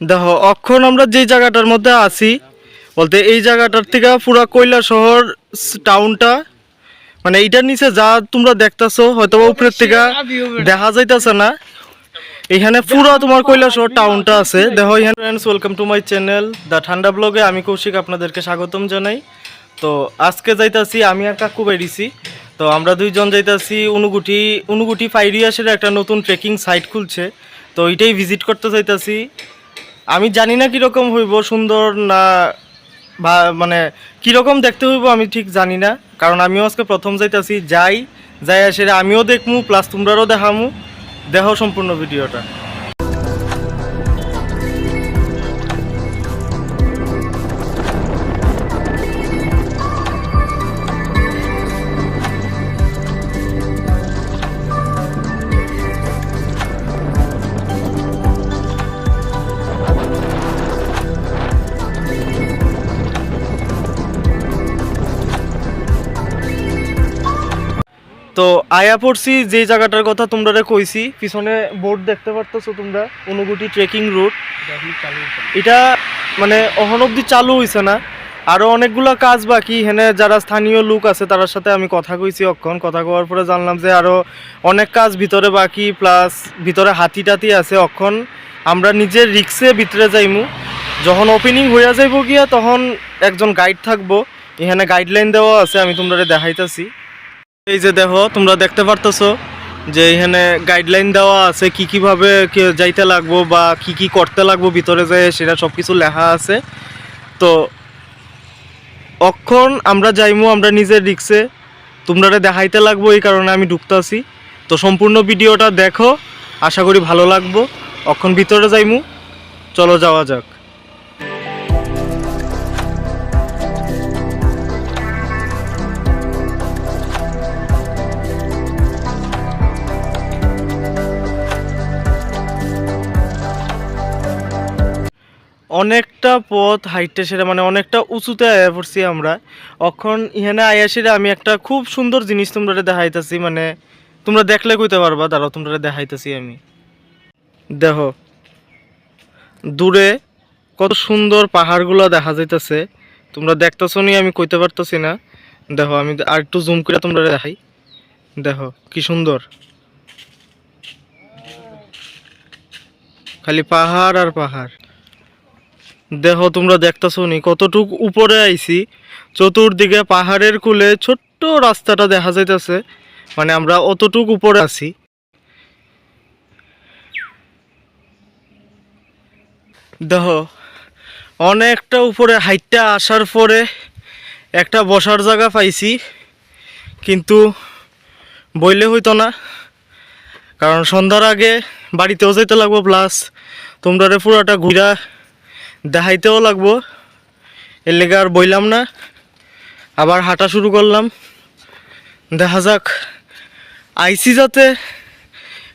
দেখো অখন আমরা যে জায়গাটার মধ্যে আছি বলতে এই জায়গাটার থেকে পুরা কৈলাসহর টাউনটা মানে এইটার নিচে যা তোমরা দেখতেছো হয়তো উপরের থেকে দেখা যাইতেছে না। এখানে পুরো তোমার কৈলাসহর টাউনটা আছে। দেখো এখানে friends, welcome to my channel the ঠান্ডা ব্লগে। আমি কৌশিক আপনাদেরকে স্বাগতম জানাই। তো আজকে যাইতাছি আমি আর কাকু বেরিয়েছি। তো আমরা দুইজন যাইতাছি উনুগুটি ফাইরিয়াসের একটা নতুন ট্রেকিং সাইট খুলছে। তো এইটাই ভিজিট করতে যাইতাছি। আমি জানি না কীরকম হইব, সুন্দর না বা মানে কীরকম দেখতে হইব আমি ঠিক জানি না, কারণ আমিও আজকে প্রথম যাইতাছি। যাই আসে আমিও দেখমু প্লাস তোমরারও দেখামু। দেখো সম্পূর্ণ ভিডিওটা। তো আয়া পড়ছি যে জায়গাটার কথা তোমরা কইছি, পিছনে বোর্ড দেখতে পারতেছো তোমরা, অনুগুটি ট্রেকিং রুট। এটা মানে অহন অব্দি চালু হয়েছে না, আরও অনেকগুলো কাজ বাকি। এখানে যারা স্থানীয় লোক আছে তার সাথে আমি কথা কইছি। অক্ষণ কথা কওয়ার পরে জানলাম যে আরও অনেক কাজ ভিতরে বাকি, প্লাস ভিতরে হাতি টাতি আছে। অক্ষণ আমরা নিজের রিক্সে ভিতরে যাইমু। যখন ওপেনিং হইয়া যাইব গিয়া তখন একজন গাইড থাকবো। এখানে গাইডলাইন দেওয়া আছে, আমি তোমরা দেখাইতেছি। এই যে দেখো তোমরা দেখতে পারতেছো যে এখানে গাইডলাইন দেওয়া আছে, কীভাবে যাইতে লাগবো বা কি করতে লাগবো ভিতরে যায় সেটা সব কিছু লেখা আছে। তো অক্ষণ আমরা যাইমু আমরা নিজের রিক্সে, তোমরা দেখাইতে লাগবো, এই কারণে আমি ঢুকতেছি। তো সম্পূর্ণ ভিডিওটা দেখো, আশা করি ভালো লাগবো। অক্ষণ ভিতরে যাইমু, চলো যাওয়া যাক। অনেকটা পথ হাইটে সেটা মানে অনেকটা উঁচুতে আয়া পড়ছি আমরা। অখন ইহানে আয়াসিরে আমি একটা খুব সুন্দর জিনিস তোমরা দেখাইতেছি, মানে তোমরা দেখলে কইতে পারবা। দাঁড়াও তোমরা দেখাইতেছি আমি। দেখো দূরে কত সুন্দর পাহাড়গুলো দেখা যাইতেছে, তোমরা দেখতেছো নি আমি কইতে পারতেছি না। দেখো আমি আর একটু জুম করে তোমরা দেখাই। দেখো কি সুন্দর, খালি পাহাড় আর পাহাড়। দেখো তোমরা দেখতেছো নি কতটুক উপরে আইছি, চতুর্দিকে পাহাড়ের কুলে ছোট্ট রাস্তাটা দেখা যাইতেছে, মানে আমরা অতটুক উপরে আছি। দেখো অনেকটা উপরে হাইটটা আসার পরে একটা বসার জায়গা পাইছি, কিন্তু বইলে হইতো না, কারণ সন্ধ্যার আগে বাড়িতেও যেতে লাগবো, প্লাস তোমরা পুরাটা ঘুরা দেখাইতেও লাগবো। এর লেগে আর বইলাম না, আবার হাঁটা শুরু করলাম। দেখা যাক আইসি যাতে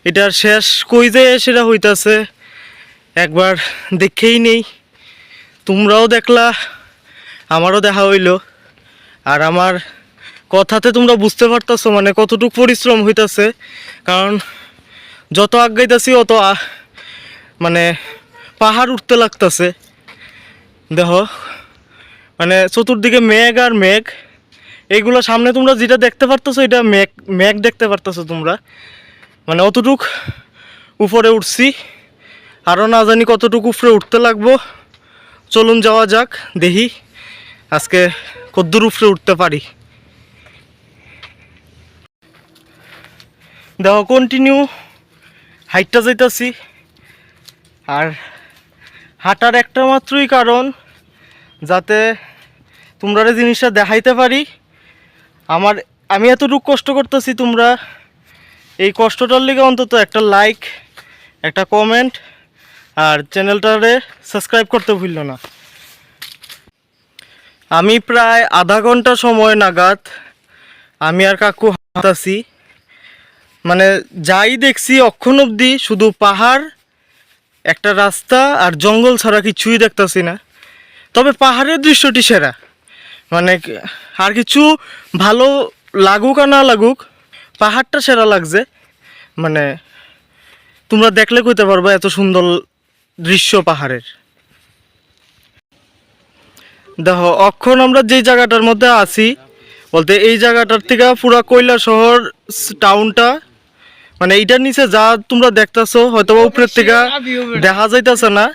এটার শেষ কই যায় সেটা হইতাছে, একবার দেখেই নেই। তোমরাও দেখলা, আমারও দেখা হইলো, আর আমার কথাতে তোমরা বুঝতে পারতেছো মানে কতটুকু পরিশ্রম হইতাছে। কারণ যত আগাইতেছি অত মানে পাহাড় উঠতে লাগতেছে। দেখো মানে চতুর্দিকে মেঘ আর মেঘ, এইগুলো সামনে তোমরা যেটা দেখতে পারতেছো এটা মেঘ মেঘ দেখতে পারতেছো তোমরা, মানে অতটুক উপরে উঠছি, আরও না জানি কতটুকু উপরে উঠতে লাগবো। চলুন যাওয়া যাক, দেখি আজকে কদ্দূর উপরে উঠতে পারি। দেখো কন্টিনিউ হাইটটা যাইতাছি, আর হাঁটার একটা মাত্রই কারণ যাতে তোমরা জিনিসটা দেখাইতে পারি। আমি এতটুকু কষ্ট করতেছি, তোমরা এই কষ্টটার লিগে অন্তত একটা লাইক, একটা কমেন্ট আর চ্যানেলটারে সাবস্ক্রাইব করতে ভুললো না। আমি প্রায় আধা ঘন্টা সময় নাগাদ আমি আর কাকু হাঁটাছি, মানে যাই দেখছি অক্ষণ অবধি শুধু পাহাড়, একটা রাস্তা আর জঙ্গল ছাড়া কিছুই দেখতেছি না। তবে পাহাড়ের দৃশ্যটি সেরা, মানে আর কিছু ভালো লাগুক আর না লাগুক পাহাড়টা সেরা লাগছে। মানে তোমরা দেখলে কইতে পারবা এত সুন্দর দৃশ্য পাহাড়ের। দেখো এখন আমরা যে জায়গাটার মধ্যে আছি বলতে এই জায়গাটার থেকে পুরা কৈলাসহর টাউনটা মানে এইটার নিচে যা তোমরা দেখতেছো হয়তো উপরের থেকে দেখা যাইতেছে না,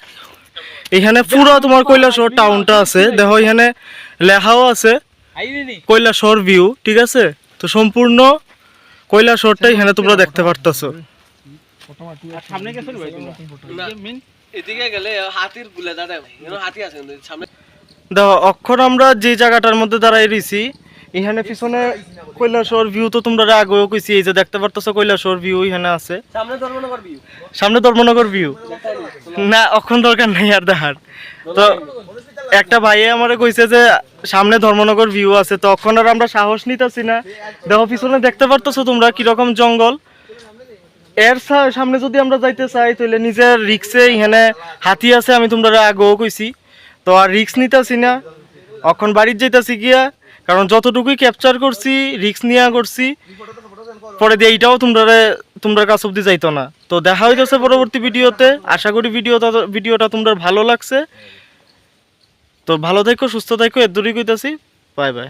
এখানে পুরো তোমার কৈলাসহর টাউনটা আছে। দেখো এখানে লেখাও আছে কৈলাসহর ভিউ, ঠিক আছে? তো সম্পূর্ণ কৈলাসহরটা এখানে তোমরা দেখতে পারতেছো। দেখো এখন আমরা যে জায়গাটার মধ্যে দাঁড়াই রয়েছি এখানে পিছনে কৈলাসহর ভিউ তো তোমরা আগেও কইছি, এই যে দেখতে পারতেছো কৈলাসহর ভিউ এখানে আছে, সামনে ধর্মনগর ভিউ না এখন দরকার নাই আর দেখার। তো একটা ভাইয়ে আমারে কইছে যে সামনে ধর্মনগর ভিউ আছে, তো এখন আর আমরা সাহস নিতেছি না। দেখো পিছনে দেখতে পারতেছো তোমরা কিরকম জঙ্গল, এর সামনে যদি আমরা যাইতে চাই তাহলে নিজের রিক্সে এখানে হাতি আছে, আমি তোমরা আগেও কইছি। তো আর রিক্স নিতেছি না, এখন বাড়ির যাইতেছি গিয়া, কারণ যতটুকুই ক্যাপচার করছি রিক্স নিয়ে করছি, পরে দিয়ে এইটাও তোমরা কাছ অব্দি যাইতো না। তো দেখা হইতেছে পরবর্তী ভিডিওতে, আশা করি ভিডিওটা তোমরা ভালো লাগছে। তো ভালো থাকো, সুস্থ থাকো, এর দূরই কইতাছি, বাই বাই।